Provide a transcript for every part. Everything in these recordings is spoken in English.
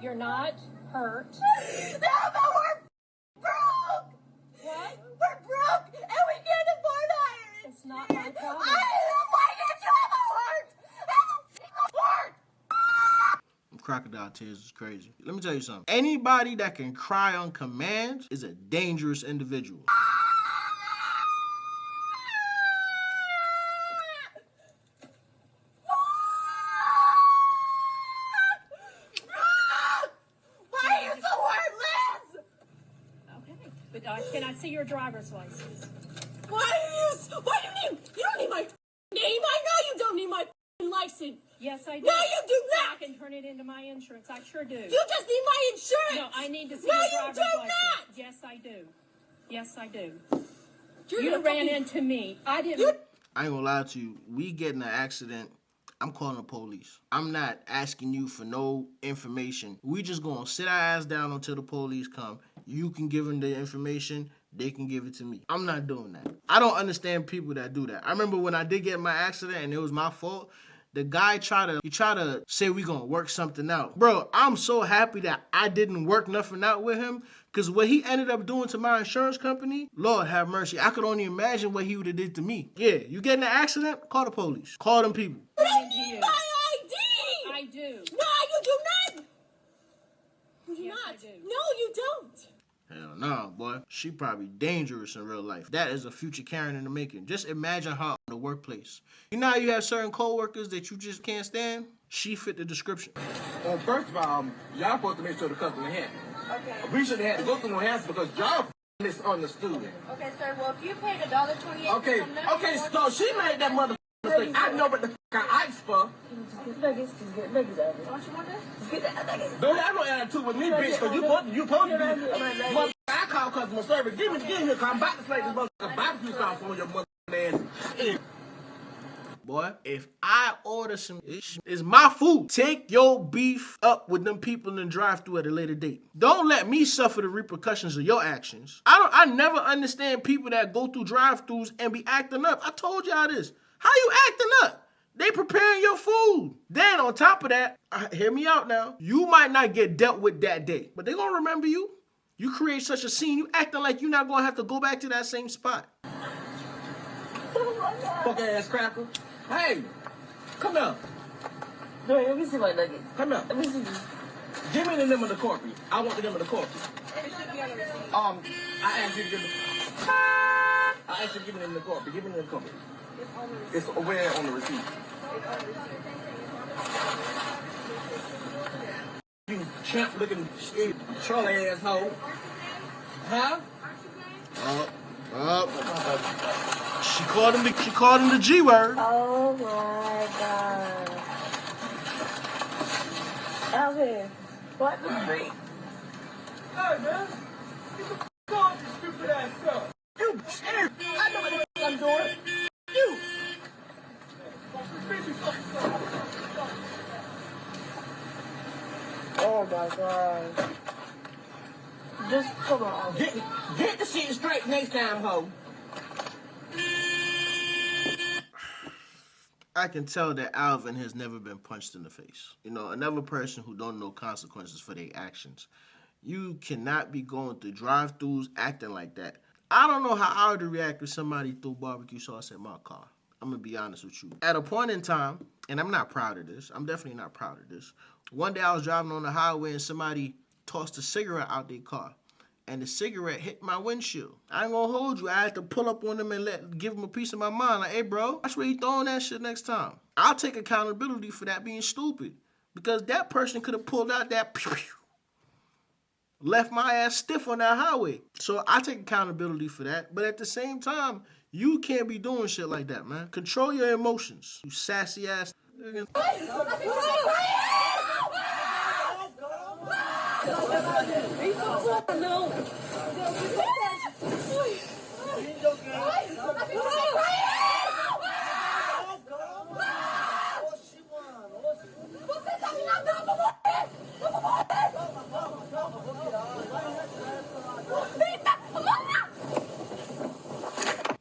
You're not hurt. No, but we're broke. What? We're broke, and we can't afford irons. It's not my problem. I don't know why can't you have a heart? Have a heart. Crocodile tears is crazy. Let me tell you something. Anybody that can cry on command is a dangerous individual. Why are you so worthless? Okay, but can I see your driver's license? Why do you need? You don't need my name. I know you don't need my license. Yes, I do. No, you do not. I can turn it into my insurance. I sure do. You just need my insurance. No, I need to see No, your you driver's do license. not. Yes, I do. Yes, I do. You're You gonna ran fucking- into me. I didn't. I ain't gonna lie to you. We get in an accident, I'm calling the police. I'm not asking you for no information. We just gonna sit our ass down until the police come. You can give them the information. They can give it to me. I'm not doing that. I don't understand people that do that. I remember when I did get in my accident and it was my fault. The guy tried to say we gonna work something out. Bro, I'm so happy that I didn't work nothing out with him, because what he ended up doing to my insurance company, Lord have mercy. I could only imagine what he would have did to me. Yeah, you get in an accident, call the police. Call them people. You don't need my ID. I do. No, you do not. You do Yes, not. I do. No, you don't. Hell no, boy. She probably dangerous in real life. That is a future Karen in the making. Just imagine her in the workplace. You know how you have certain coworkers that you just can't stand? She fit the description. Well, first of all, y'all supposed to make sure the customer happy. Okay. We shouldn't have to go through no hassle because y'all misunderstood. Okay, sir. Well, if you paid $1.28. Okay, so she made that mother mistake. I know what the I asked for. Nuggets, just get nuggets out of it. Don't you want this? Just get the nuggets. Don't have no attitude with me, bitch, because you supposed to be. Mother, I call customer service. Give me here, because I'm about to slay this motherfucker barbecue sauce on your mother ass. Boy, if I order some, it's my food. Take your beef up with them people in the drive-thru at a later date. Don't let me suffer the repercussions of your actions. I never understand people that go through drive-thrus and be acting up. I told y'all this. How you acting up? They preparing your food. Then on top of that, hear me out now. You might not get dealt with that day, but they gonna remember you. You create such a scene, you acting like you're not gonna have to go back to that same spot. Fuck ass cracker. Hey, come here. No, let me see my nuggets. Come here. Let me see this. Give me the number of the corporate. I want the number of the corporate. I asked you to give me. I asked you to give me the number of the corporate. Give me the number of the corporate. It's where on the receipt. You champ looking troll asshole. Huh? She called him the G word. Oh my God. Alvin, what the freak? Hey, man. Get the f*** off this stupid ass stuff. You scared. I know what the f*** I'm doing. You. Oh my God. Just come on. Get the shit straight next time, ho. I can tell that Alvin has never been punched in the face. You know, another person who don't know consequences for their actions. You cannot be going through drive-thrus acting like that. I don't know how I would react if somebody threw barbecue sauce at my car. I'm going to be honest with you. At a point in time, and I'm not proud of this. I'm definitely not proud of this. One day I was driving on the highway and somebody tossed a cigarette out their car. And the cigarette hit my windshield. I ain't gonna hold you. I had to pull up on them and give them a piece of my mind. Like, hey, bro, watch where you throwing that shit next time. I'll take accountability for that being stupid. Because that person could have pulled out that pew, pew, left my ass stiff on that highway. So I take accountability for that. But at the same time, you can't be doing shit like that, man. Control your emotions, you sassy ass nigga.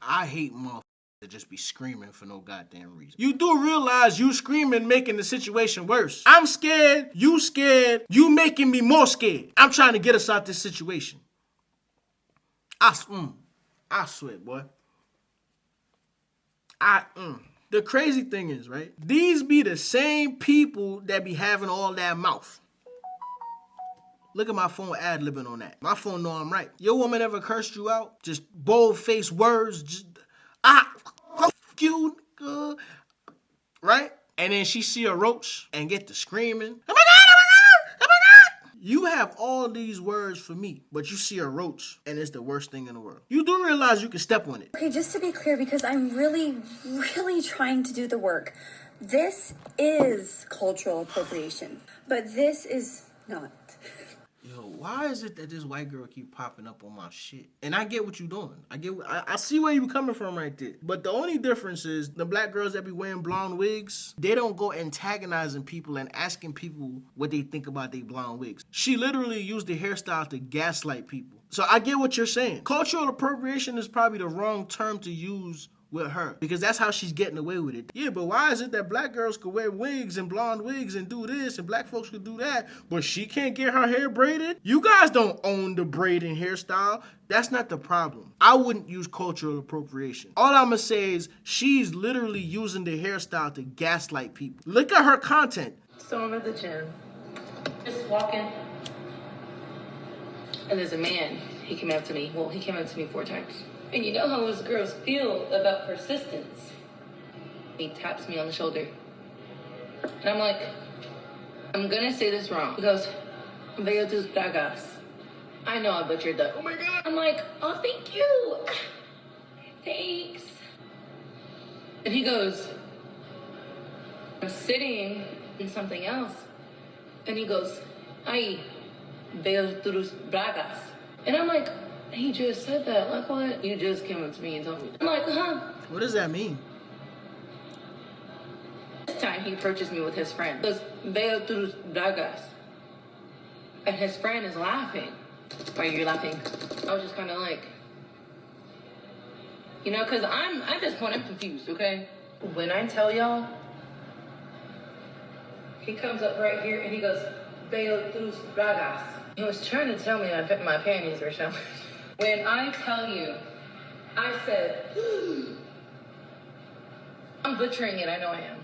I hate motherfuckers that just be screaming for no goddamn reason. You do realize you screaming making the situation worse. I'm scared, you making me more scared. I'm trying to get us out this situation. I swear, boy. The crazy thing is, right? These be the same people that be having all that mouth. Look at my phone ad-libbing on that. My phone know I'm right. Your woman ever cursed you out? Just bold-faced words. Just, fuck you, nigga. Right? And then she see a roach and get to screaming. Oh my God, oh my God, oh my God. You have all these words for me, but you see a roach and it's the worst thing in the world. You do realize you can step on it. Okay, just to be clear, because I'm really trying to do the work. This is cultural appropriation, but this is not. Yo, why is it that this white girl keep popping up on my shit? And I get what you doing. I see where you coming from right there. But the only difference is the black girls that be wearing blonde wigs, they don't go antagonizing people and asking people what they think about their blonde wigs. She literally used the hairstyle to gaslight people. So I get what you're saying. Cultural appropriation is probably the wrong term to use with her, because that's how she's getting away with it. Yeah, but why is it that black girls could wear wigs and blonde wigs and do this and black folks could do that, but she can't get her hair braided? You guys don't own the braiding hairstyle. That's not the problem. I wouldn't use cultural appropriation. All I'm gonna say is she's literally using the hairstyle to gaslight people. Look at her content. So I'm at the gym, just walking, and there's a man. He came up to me. Well, he came up to me 4 times. And you know how us girls feel about persistence. He taps me on the shoulder. And I'm like, I'm gonna say this wrong. He goes, Veo tus bragas. I know I butchered that. Oh my God. I'm like, oh, thank you. Thanks. And he goes, I'm sitting in something else. And he goes, ay, veo tus bragas. And I'm like, he just said that. Like, what? You just came up to me and told me. I'm like, What does that mean? This time he approaches me with his friend. He goes, veo tus bragas. And his friend is laughing. Why are you laughing? I was just kind of like, you know, because at this point, I'm confused, okay? When I tell y'all, he comes up right here and he goes, veo tus bragas. He was trying to tell me my panties were showing. When I tell you, I said, I'm butchering it, I know I am.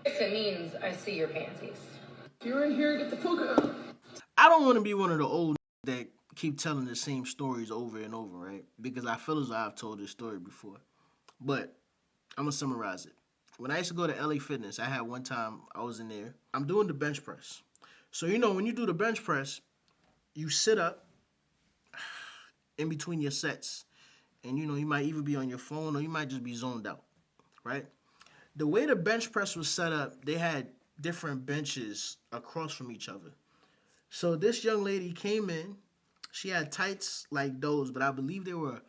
It means I see your panties. You're in here, get the puka. I don't want to be one of the old that keep telling the same stories over and over, right? Because I feel as though I've told this story before. But I'm going to summarize it. When I used to go to LA Fitness, I had one time I was in there. I'm doing the bench press. So, you know, when you do the bench press, you sit up in between your sets. And, you know, you might either be on your phone or you might just be zoned out, right? The way the bench press was set up, they had different benches across from each other. So this young lady came in. She had tights like those, but I believe they were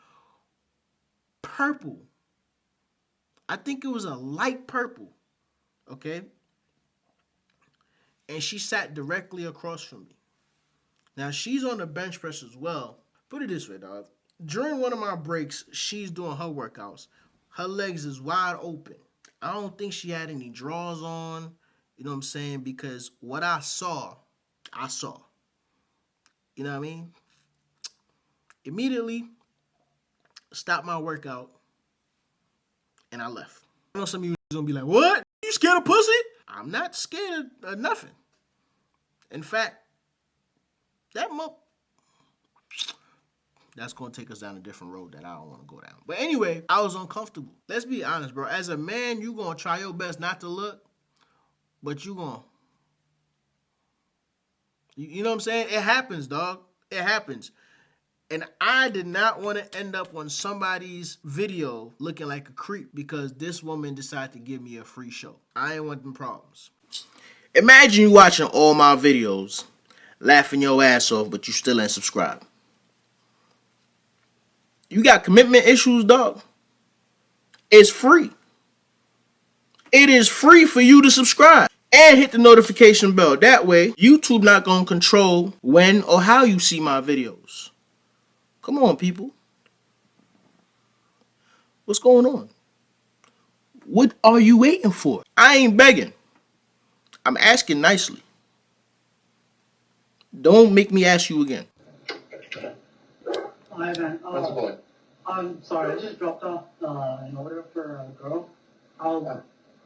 purple. I think it was a light purple, okay? And she sat directly across from me. Now, she's on the bench press as well. Put it this way, dog. During one of my breaks, she's doing her workouts. Her legs is wide open. I don't think she had any drawers on, you know what I'm saying? Because what I saw. You know what I mean? Immediately, stopped my workout, and I left. I know some of you gonna be like, what? You scared of pussy? I'm not scared of nothing. In fact, that's gonna take us down a different road that I don't want to go down. But anyway, I was uncomfortable. Let's be honest, bro. As a man, you gonna try your best not to look, but you gonna. You know what I'm saying? It happens, dog. It happens. And I did not want to end up on somebody's video looking like a creep because this woman decided to give me a free show. I ain't want them problems. Imagine you watching all my videos, laughing your ass off, but you still ain't subscribed. You got commitment issues, dog. It's free. It is free for you to subscribe. And hit the notification bell. That way, YouTube not going to control when or how you see my videos. Come on, people. What's going on? What are you waiting for? I ain't begging. I'm asking nicely. Don't make me ask you again. Hi, man. I'm sorry, I just dropped off an order for a girl. I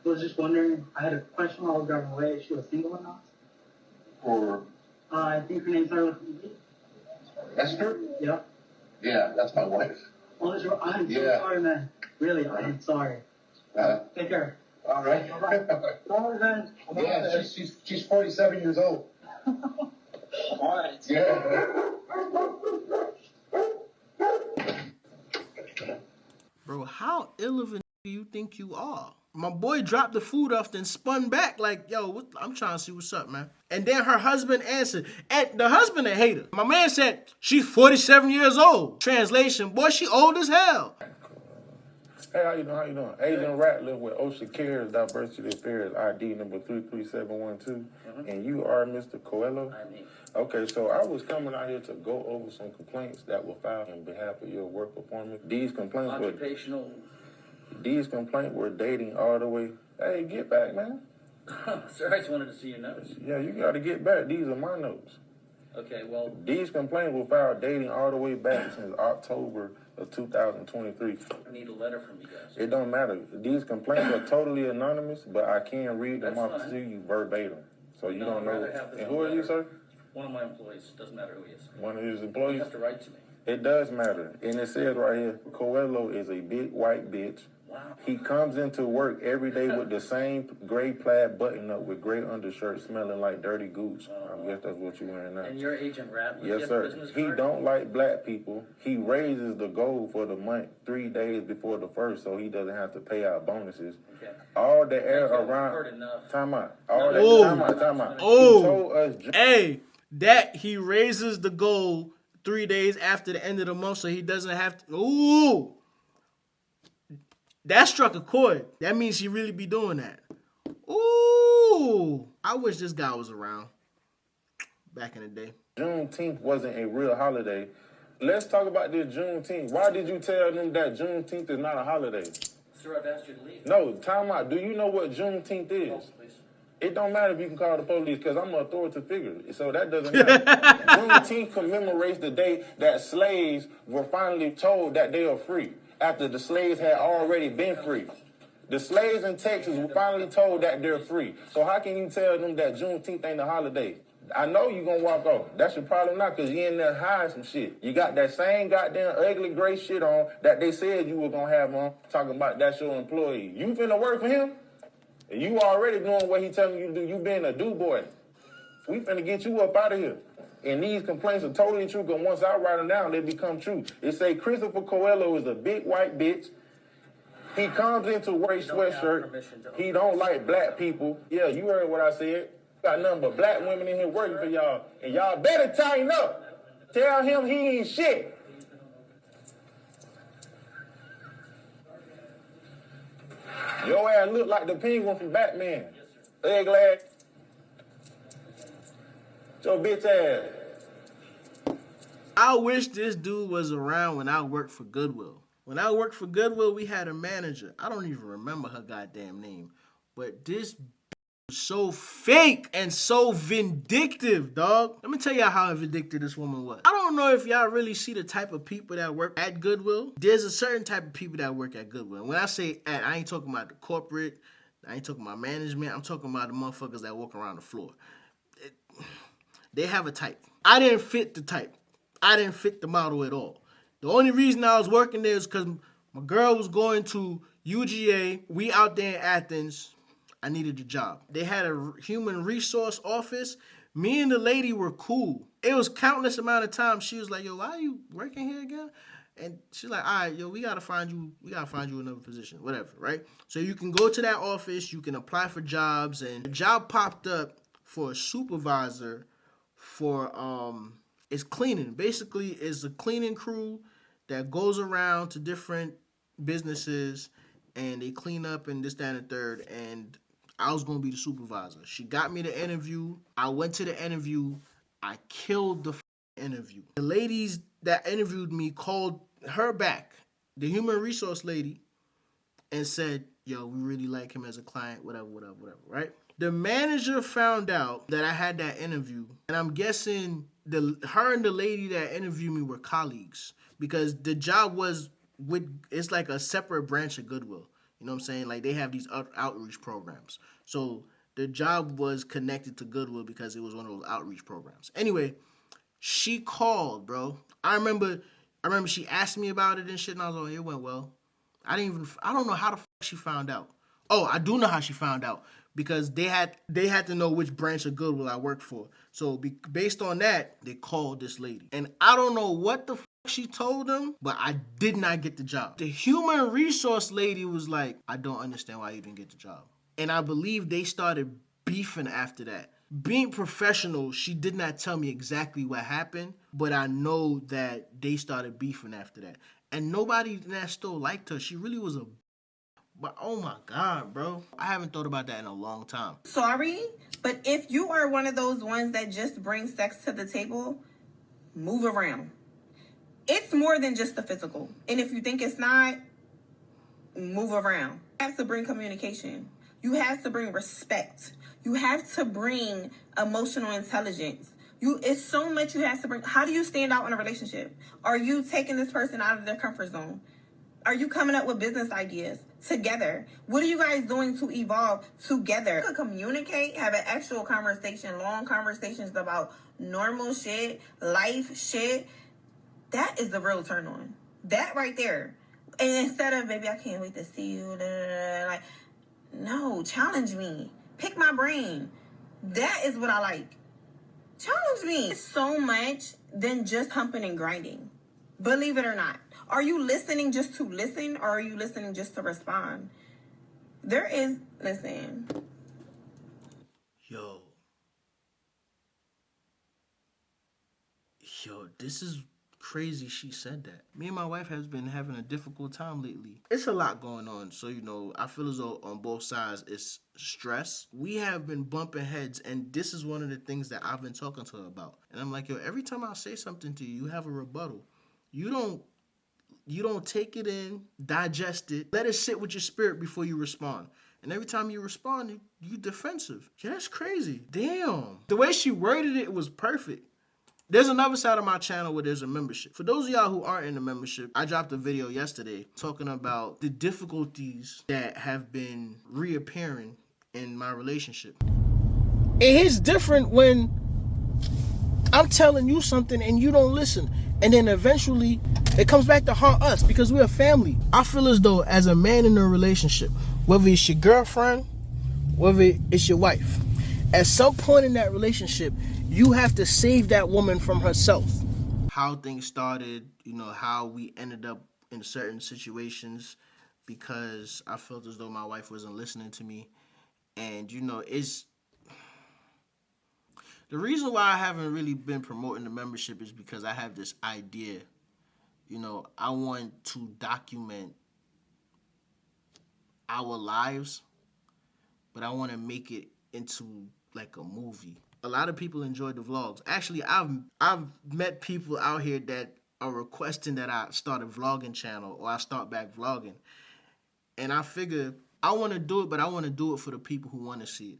was just wondering, I had a question while I was driving away, if she was single or not. For I think her name's Sarah. Esther? Yeah. Yeah, that's my wife. Oh, that's right. I'm so Yeah. sorry, man. Really, I am sorry. Take care. All right. Bye, man. Yeah, she's 47 years old. All right. Yeah. Bro, how ill of a do you think you are? My boy dropped the food off and spun back like, yo, I'm trying to see what's up, man. And then her husband answered. And the husband a hater. My man said, she's 47 years old. Translation, boy, she old as hell. Hey, how you doing? Aiden Ratliff with Ocean Cares Diversity Affairs ID number 33712. And you are Mr. Coelho? I mean, Okay, so I was coming out here to go over some complaints that were filed on behalf of your work performance. These complaints occupational. were dating all the way. Hey, get back, man. Sir, I just wanted to see your notes. Yeah, you got to get back. These are my notes. Okay, well, These complaints were filed dating all the way back since October of 2023. I need a letter from you guys. It don't matter. These complaints are totally anonymous, but I can read them That's off fine. to you verbatim. So you No, don't I'd know. rather have this And who are you, sir? One of my employees, doesn't matter who he is. One of his You employees? have to write to me. It does matter. And it says right here, Coelho is a big white bitch. Wow. He comes into work every day with the same gray plaid button up with gray undershirt smelling like dirty goose. I guess that's what you're wearing now. And you're Agent Ratliff? You Yes, have a sir. business He card? don't like black people. He raises the goal for the month 3 days before the first, so he doesn't have to pay out bonuses. Okay. All the air Thank you. around. I've heard enough. Time out. All that. Oh. Time out. Oh. He told us. Hey, that he raises the goal 3 days after the end of the month so he doesn't have to. Ooh. That struck a chord. That means he really be doing that. Ooh. I wish this guy was around back in the day. Juneteenth wasn't a real holiday. Let's talk about this Juneteenth. Why did you tell them that Juneteenth is not a holiday? Sir, I've asked you to leave. No, time out. Do you know what Juneteenth is? Oh, please. It don't matter if you can call the police because I'm an authoritative figure. So that doesn't matter. Juneteenth commemorates the day that slaves were finally told that they are free after the slaves had already been free. The slaves in Texas were finally told that they're free. So how can you tell them that Juneteenth ain't a holiday? I know you're going to walk off. That's your problem now because you in there hiding some shit. You got that same goddamn ugly gray shit on that they said you were going to have on, talking about that's your employee. You finna work for him? And you already doing what he telling you to do. You being a do-boy. We finna get you up out of here. And these complaints are totally true because once I write them down, they become true. It say Christopher Coelho is a big white bitch. He comes into work sweatshirt. He don't like black people. Yeah, you heard what I said. Got nothing but black women in here working for y'all. And y'all better tighten up. Tell him he ain't shit. Your ass look like the penguin from Batman. Ugly ass. Your bitch ass. I wish this dude was around when I worked for Goodwill. When I worked for Goodwill, we had a manager. I don't even remember her goddamn name. But this was so fake and so vindictive, dog. Let me tell y'all how vindictive this woman was. I don't know if y'all really see the type of people that work at Goodwill. There's a certain type of people that work at Goodwill. When I say at, I ain't talking about the corporate. I ain't talking about management. I'm talking about the motherfuckers that walk around the floor. They have a type. I didn't fit the type. I didn't fit the model at all. The only reason I was working there is because my girl was going to UGA. We out there in Athens. I needed a job. They had a human resource office. Me and the lady were cool. It was countless amount of times she was like, yo, why are you working here again? And she's like, all right, yo, we gotta find you another position, whatever, right? So you can go to that office, you can apply for jobs, and a job popped up for a supervisor for it's cleaning. Basically, it's a cleaning crew that goes around to different businesses and they clean up and this, that, and the third. And I was gonna be the supervisor. She got me the interview. I went to the interview. I killed the interview. The ladies that interviewed me called her back, the human resource lady, and said, yo, we really like him as a client, whatever, right? The manager found out that I had that interview, and I'm guessing her and the lady that interviewed me were colleagues, because the job was it's like a separate branch of Goodwill. You know what I'm saying? Like, they have these outreach programs. So the job was connected to Goodwill because it was one of those outreach programs. Anyway, she called, bro. I remember she asked me about it and shit, and I was like, it went well. I don't know how the fuck she found out. Oh, I do know how she found out, because they had to know which branch of Goodwill I worked for. So based on that, they called this lady. And I don't know what the fuck she told them, but I did not get the job. The human resource lady was like, I don't understand why you didn't get the job. And I believe they started beefing after that. Being professional, she did not tell me exactly what happened, but I know that they started beefing after that. And nobody in that store liked her. She really was but oh my God, bro. I haven't thought about that in a long time. Sorry, but if you are one of those ones that just bring sex to the table, move around. It's more than just the physical. And if you think it's not, move around. You have to bring communication. You have to bring respect. You have to bring emotional intelligence. It's so much you have to bring. How do you stand out in a relationship? Are you taking this person out of their comfort zone? Are you coming up with business ideas together? What are you guys doing to evolve together? You could communicate, have an actual conversation, long conversations about normal shit, life shit. That is the real turn on. That right there. And instead of, baby, I can't wait to see you. Like, no, challenge me. Pick my brain. That is what I like. Challenge me. It's so much than just humping and grinding. Believe it or not. Are you listening just to listen, or are you listening just to respond? Listen. Yo, this is crazy she said that. Me and my wife has been having a difficult time lately. It's a lot going on, so, I feel as though on both sides it's stress. We have been bumping heads, and this is one of the things that I've been talking to her about. And I'm like, yo, every time I say something to you, you have a rebuttal. You don't take it in, digest it, let it sit with your spirit before you respond. And every time you respond, you defensive. Yeah, that's crazy. Damn. The way she worded it was perfect. There's another side of my channel where there's a membership. For those of y'all who aren't in the membership, I dropped a video yesterday talking about the difficulties that have been reappearing in my relationship. It is different when I'm telling you something and you don't listen. And then eventually it comes back to haunt us because we're a family. I feel as though as a man in a relationship, whether it's your girlfriend, whether it's your wife, at some point in that relationship, you have to save that woman from herself. How things started, how we ended up in certain situations, because I felt as though my wife wasn't listening to me. And, it's... The reason why I haven't really been promoting the membership is because I have this idea. I want to document our lives, but I want to make it into like a movie. A lot of people enjoy the vlogs. Actually, I've met people out here that are requesting that I start a vlogging channel or I start back vlogging. And I figure I want to do it, but I want to do it for the people who want to see it.